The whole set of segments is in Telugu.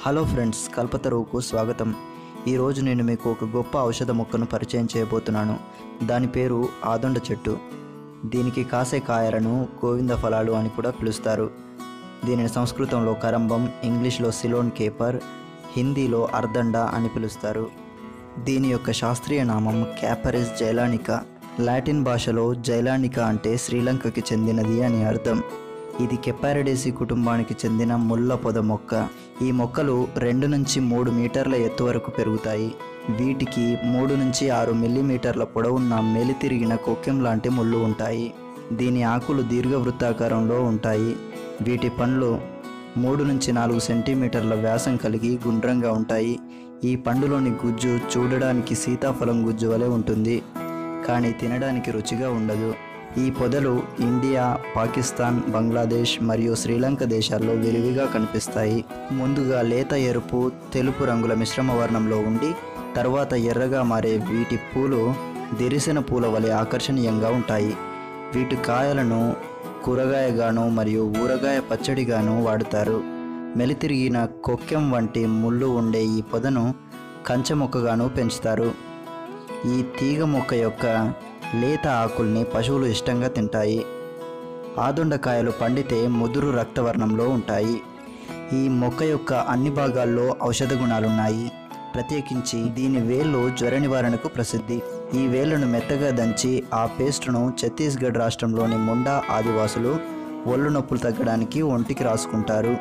హలో ఫ్రెండ్స్, కల్పతరువుకు స్వాగతం. ఈరోజు నేను మీకు ఒక గొప్ప ఔషధ మొక్కను పరిచయం చేయబోతున్నాను. దాని పేరు ఆదొండ చెట్టు. దీనికి కాసే కాయలను గోవింద ఫలాలు అని కూడా పిలుస్తారు. దీనిని సంస్కృతంలో కరంబం, ఇంగ్లీష్లో సిలోన్ కేపర్, హిందీలో అర్దండ అని పిలుస్తారు. దీని యొక్క శాస్త్రీయ నామం క్యాపరిస్ జైలానికా. లాటిన్ భాషలో జైలానికా అంటే శ్రీలంకకి చెందినది అని అర్థం. ఇది కెపారిడేసి కుటుంబానికి చెందిన ముళ్ళ పొద మొక్క. ఈ మొక్కలు 2 నుంచి 3 మీటర్ల ఎత్తు వరకు పెరుగుతాయి. వీటికి 3 నుంచి 6 మిల్లీమీటర్ల పొడవున్న మెలితిరిగిన కొక్కెం లాంటి ముళ్ళు ఉంటాయి. దీని ఆకులు దీర్ఘవృత్తాకారంలో ఉంటాయి. వీటి పండ్లు 3 నుంచి 4 సెంటీమీటర్ల వ్యాసం కలిగి గుండ్రంగా ఉంటాయి. ఈ పండులోని గుజ్జు చూడడానికి సీతాఫలం గుజ్జు వలె ఉంటుంది, కానీ తినడానికి రుచిగా ఉండదు. ఈ పొదలు ఇండియా, పాకిస్తాన్, బంగ్లాదేశ్ మరియు శ్రీలంక దేశాల్లో విరివిగా కనిపిస్తాయి. ముందుగా లేత ఎరుపు, తెలుపు రంగుల మిశ్రమ వర్ణంలో ఉండి తర్వాత ఎర్రగా మారే వీటి పూలు దిరిసిన పూల వలె ఆకర్షణీయంగా ఉంటాయి. వీటి కాయలను కూరగాయగాను మరియు ఊరగాయ పచ్చడిగాను వాడుతారు. మెలితిరిగిన కొక్కెం వంటి ముళ్ళు ఉండే ఈ పొదను కంచె మొక్కగాను పెంచుతారు. ఈ తీగ మొక్క యొక్క లేత ఆకుల్ని పశువులు ఇష్టంగా తింటాయి. ఆదొండకాయలు పండితే ముదురు రక్తవర్ణంలో ఉంటాయి. ఈ మొక్క యొక్క అన్ని భాగాల్లో ఔషధ గుణాలున్నాయి. ప్రత్యేకించి దీని వేళ్ళు జ్వర నివారణకు ప్రసిద్ధి. ఈ వేళ్లను మెత్తగా దంచి ఆ పేస్టును ఛత్తీస్గఢ్ రాష్ట్రంలోని ముండా ఆదివాసులు ఒళ్ళు నొప్పులు తగ్గడానికి ఒంటికి రాసుకుంటారు.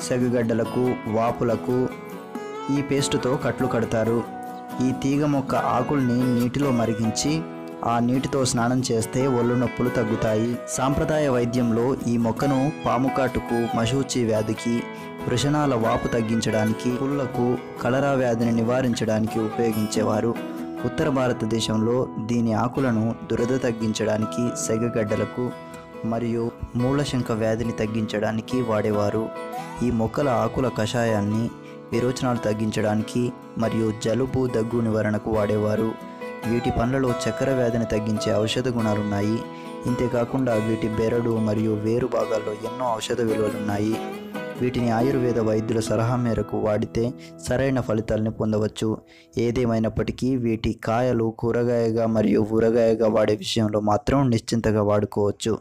సెగగడ్డలకు, వాపులకు ఈ పేస్టుతో కట్లు కడతారు. ఈ తీగ మొక్క ఆకుల్ని నీటిలో మరిగించి ఆ నీటితో స్నానం చేస్తే ఒళ్ళు నొప్పులు తగ్గుతాయి. సాంప్రదాయ వైద్యంలో ఈ మొక్కను పాముకాటుకు, మశూచి వ్యాధికి, వృషణాల వాపు తగ్గించడానికి, పుళ్లకు, కలరా వ్యాధిని నివారించడానికి ఉపయోగించేవారు. ఉత్తర భారతదేశంలో దీని ఆకులను దురద తగ్గించడానికి, సెగగడ్డలకు మరియు మూలశంక వ్యాధిని తగ్గించడానికి వాడేవారు. ఈ మొక్కల ఆకుల కషాయాన్ని విరోచనాలు తగ్గించడానికి మరియు జలుబు, దగ్గు నివారణకు వాడేవారు. వీటి పండ్లలో చక్కెర వ్యాధిని తగ్గించే ఔషధ గుణాలున్నాయి. ఇంతేకాకుండా వీటి బెరడు మరియు వేరు భాగాల్లో ఎన్నో ఔషధ విలువలున్నాయి. వీటిని ఆయుర్వేద వైద్యుల సలహా మేరకు వాడితే సరైన ఫలితాలను పొందవచ్చు. ఏదేమైనప్పటికీ వీటి కాయలు కూరగాయగా మరియు ఊరగాయగా వాడే విషయంలో మాత్రం నిశ్చింతగా వాడుకోవచ్చు.